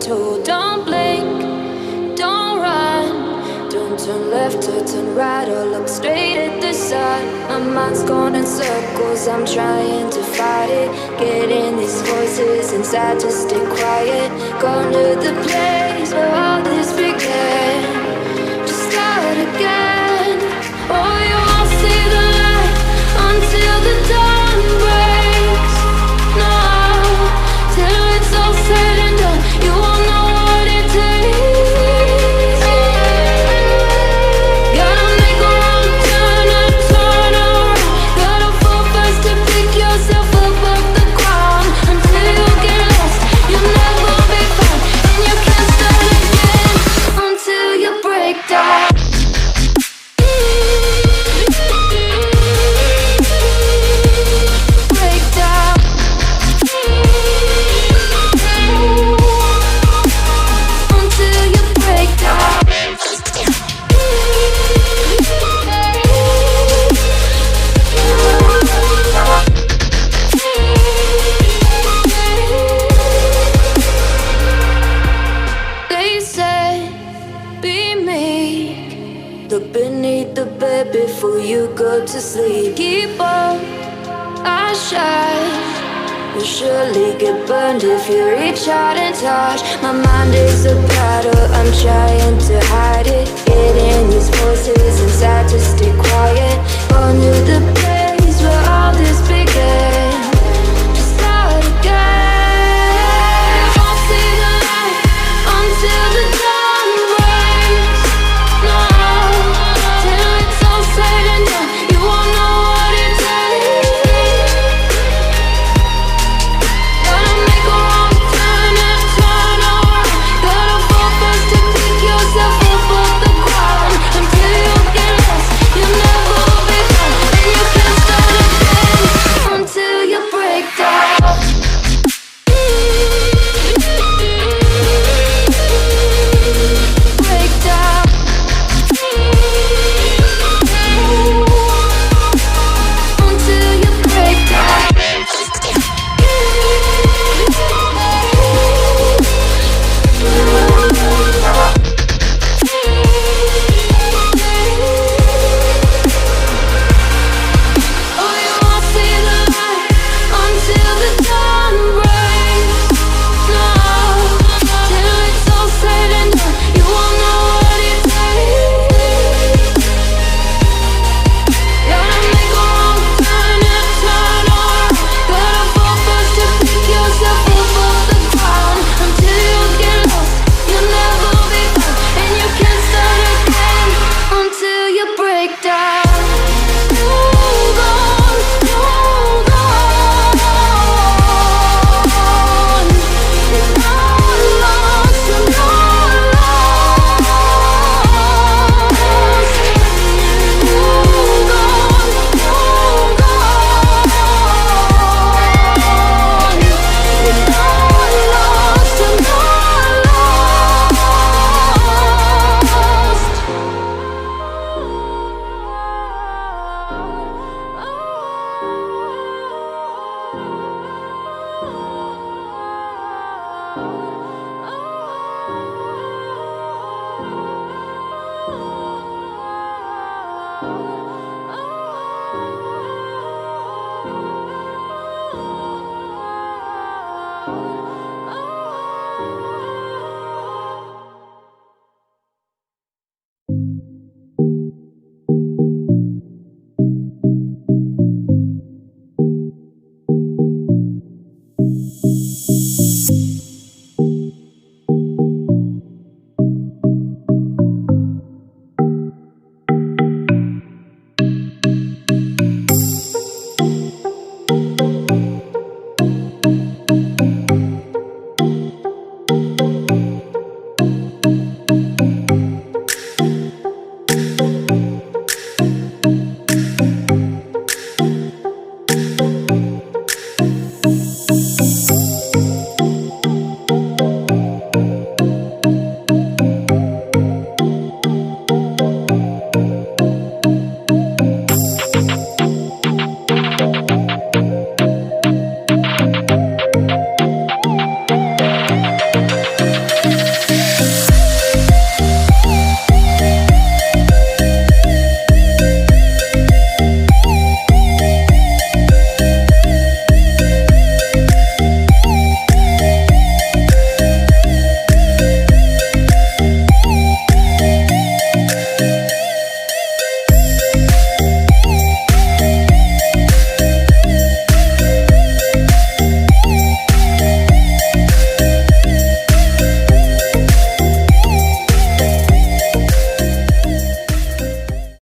told. Don't blink, don't run, don't turn left or turn right or look straight at the sun. My mind's going in circles, I'm trying to fight it. Getting these voices inside to stay quiet. Going to the place where all this began. Just start again. Oh, you won't see the light until the dawn breaks. No, till it's all said and done, you won't know what it takes. Gotta make a wrong turn and turn around. Gotta fall fast to pick yourself up off the ground. Until you get lost, you'll never be found, and you can't start again until you break down. Look beneath the bed before you go to sleep. Keep on, I shine. You'll surely get burned if you reach out and touch. My mind is a battle, I'm trying to hide it. Getting these voices inside to stay quiet. Going to the place